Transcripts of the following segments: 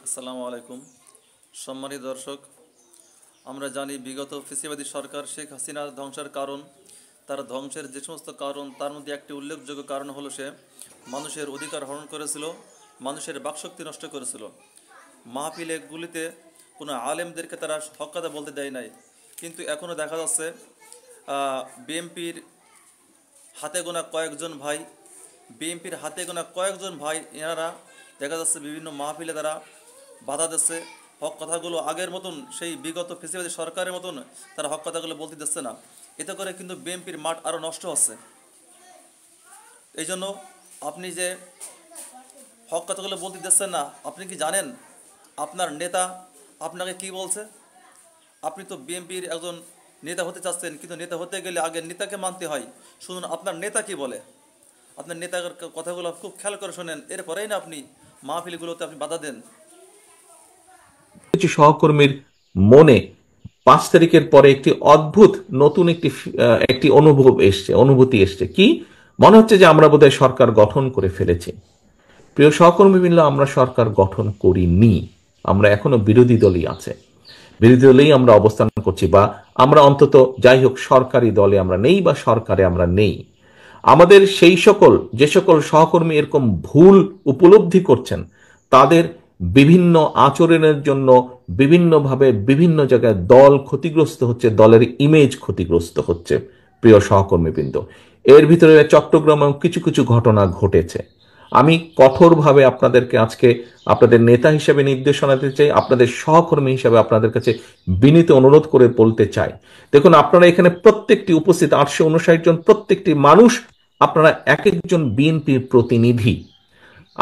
আসসালামু আলাইকুম সম্মানিত দর্শক, আমরা জানি বিগত ফ্যাসিবাদী সরকার শেখ হাসিনার ধ্বংসের কারণ, তার ধ্বংসের যে সমস্ত কারণ তার মধ্যে একটি উল্লেখযোগ্য কারণ হলো সে মানুষের অধিকার হরণ করেছিল, মানুষের বাকশক্তি নষ্ট করেছিল। মাহফিলগুলিতে কোনো আলেমদেরকে তারা হক কথা বলতে দেয় নাই, কিন্তু এখনও দেখা যাচ্ছে বিএনপির হাতে গোনা কয়েকজন ভাই এনারা দেখা যাচ্ছে বিভিন্ন মাহফিলে তারা বাধা দিচ্ছে। হক কথাগুলো আগের মতন সেই বিগত ফ্যাসিবাদী সরকারের মতন তারা হক কথাগুলো বলতে দিচ্ছে না। এতে করে কিন্তু বিএনপির মাঠ আরও নষ্ট হচ্ছে। এই জন্য আপনি যে হক কথাগুলো বলতে দিচ্ছেন না, আপনি কি জানেন আপনার নেতা আপনাকে কি বলছে? আপনি তো বিএনপির একজন নেতা হতে চাচ্ছেন, কিন্তু নেতা হতে গেলে আগে নেতাকে মানতে হয়। শুনুন আপনার নেতা কি বলে, আপনার নেতার কথাগুলো খুব খেয়াল করে শোনেন, এরপরেই না আপনি মাহফিলগুলোতে আপনি বাধা দেন। কিছু সহকর্মীর মনে 5 তারিখের পরে একটি অদ্ভুত নতুন একটি অনুভূতি এসছে। কি মনে হচ্ছে যে আমরা বোধহয় সরকার গঠন করে ফেলেছি। প্রিয় সহকর্মীবৃন্দ, আমরা সরকার গঠন করিনি, আমরা এখনো বিরোধী দলই আছে, বিরোধী দলেই আমরা অবস্থান করছি, বা আমরা অন্তত যাই হোক সরকারি দলে আমরা নেই বা সরকারে আমরা নেই। আমাদের যে সকল সহকর্মী এরকম ভুল উপলব্ধি করছেন, তাদের বিভিন্ন আচরণের জন্য বিভিন্নভাবে বিভিন্ন জায়গায় দল ক্ষতিগ্রস্ত হচ্ছে, দলের ইমেজ ক্ষতিগ্রস্ত হচ্ছে। প্রিয় সহকর্মীবৃন্দ, এর ভিতরে চট্টগ্রামেও কিছু কিছু ঘটনা ঘটেছে। আমি কঠোরভাবে আপনাদেরকে আজকে আপনাদের নেতা হিসেবে নির্দেশনা দিতে চাই, আপনাদের সহকর্মী হিসেবে আপনাদের কাছে বিনীত অনুরোধ করে বলতে চাই, দেখুন আপনারা এখানে প্রত্যেকটি উপস্থিত 859 জন প্রত্যেকটি মানুষ, আপনারা এক একজন বিএনপির প্রতিনিধি,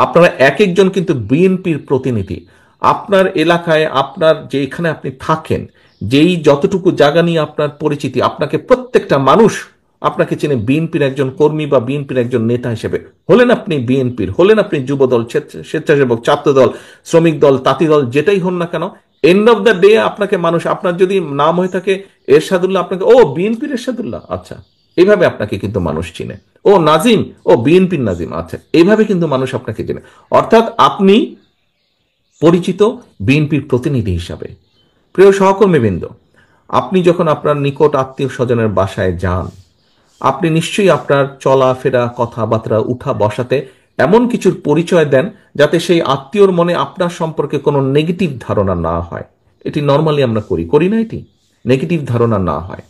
আপনারা এক একজন কিন্তু বিএনপির প্রতিনিধি। আপনার এলাকায় আপনার যেখানে আপনি থাকেন, যেই যতটুকু জায়গা নিয়ে আপনার পরিচিতি, আপনাকে প্রত্যেকটা মানুষ আপনাকে চেনে বিএনপির একজন কর্মী বা বিএনপির একজন নেতা হিসেবে। হলেন আপনি বিএনপির, হলেন আপনি যুবদল, স্বেচ্ছাসেবক, ছাত্রদল, শ্রমিক দল, তাঁতি দল, যেটাই হন না কেন, এন্ড অফ দ্য ডে আপনাকে মানুষ, আপনার যদি নাম হয়ে থাকে এরশাদুল্লাহ, আপনাকে ও বিএনপির এরশাদুল্লাহ, আচ্ছা, এইভাবে আপনাকে কিন্তু মানুষ চিনে। ও নাজিম, ও বিএনপির নাজিম, আচ্ছা, এইভাবে কিন্তু মানুষ আপনাকে চেনে। অর্থাৎ আপনি পরিচিত বিএনপির প্রতিনিধি হিসাবে। প্রিয় সহকর্মীবৃন্দ, আপনি যখন আপনার নিকট আত্মীয় স্বজনের বাসায় যান, আপনি নিশ্চয়ই আপনার চলাফেরা, কথাবার্তা, উঠা বসাতে এমন কিছুর পরিচয় দেন যাতে সেই আত্মীয়র মনে আপনার সম্পর্কে কোনো নেগেটিভ ধারণা না হয়। এটি নর্মালি আমরা করি না, এটি নেগেটিভ ধারণা না হয়।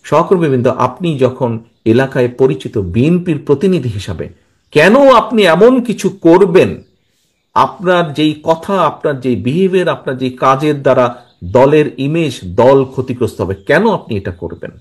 সহকর্মীবৃন্দ, আপনি যখন এলাকায় পরিচিত বিএনপির প্রতিনিধি হিসাবে, কেন আপনি এমন কিছু করবেন? আপনার যেই কথা, আপনার যেই বিহেভিয়ার, আপনার যেই কাজের দ্বারা দলের ইমেজ, দল ক্ষতিগ্রস্ত হবে, কেন আপনি এটা করবেন?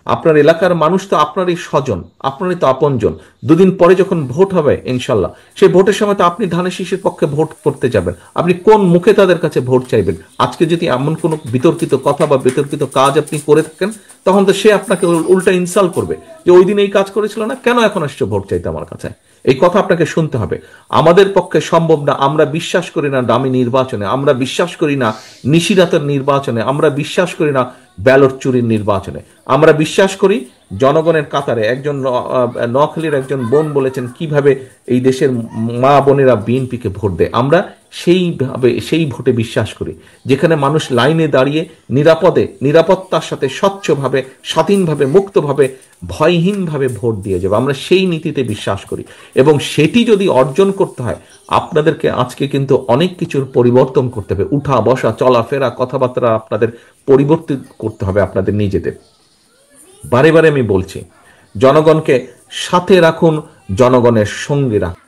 আপনার এলাকার মানুষ তো আপনারই স্বজন, আপনারই তো আপনজন। দুদিন পরে যখন ভোট হবে ইনশাল্লাহ, সেই ভোটের সময় তো আপনি ধানের শীষের পক্ষে ভোট করতে যাবেন। আপনি কোন মুখে তাদের কাছে ভোট চাইবেন? আজকে যদি এমন কোনো বিতর্কিত কথা বা বিতর্কিত কাজ আপনি করে থাকেন, তখন তো সে আপনাকে উল্টা ইনসাল্ট করবে যে ওই দিন এই কাজ করেছিল না, কেন এখন আসছো ভোট চাইতে আমার কাছে? এই কথা আপনাকে শুনতে হবে। আমাদের পক্ষে সম্ভব না। আমরা বিশ্বাস করি না দামি নির্বাচনে, আমরা বিশ্বাস করি না নিশিরাতের নির্বাচনে, আমরা বিশ্বাস করি না ব্যালট চুরির নির্বাচনে। আমরা বিশ্বাস করি জনগণের কাতারে। একজন নোয়াখালীর একজন বোন বলেছেন কিভাবে এই দেশের মা বোনেরা বিএনপিকে ভোট দেয়। আমরা সেই ভোটে বিশ্বাস করি যেখানে মানুষ লাইনে দাঁড়িয়ে নিরাপত্তার সাথে স্বচ্ছভাবে, স্বাধীনভাবে, মুক্তভাবে, ভয়হীনভাবে ভোট দিয়ে যাবে। আমরা সেই নীতিতে বিশ্বাস করি, এবং সেটি যদি অর্জন করতে হয়, আপনাদেরকে আজকে কিন্তু অনেক কিছুর পরিবর্তন করতে হবে। উঠা বসা, চলাফেরা, কথাবার্তা আপনাদের পরিবর্তিত করতে হবে আপনাদের নিজেদের। বারে বারে আমি বলছি, জনগণকে সাথে রাখুন, জনগণের সঙ্গে রাখুন।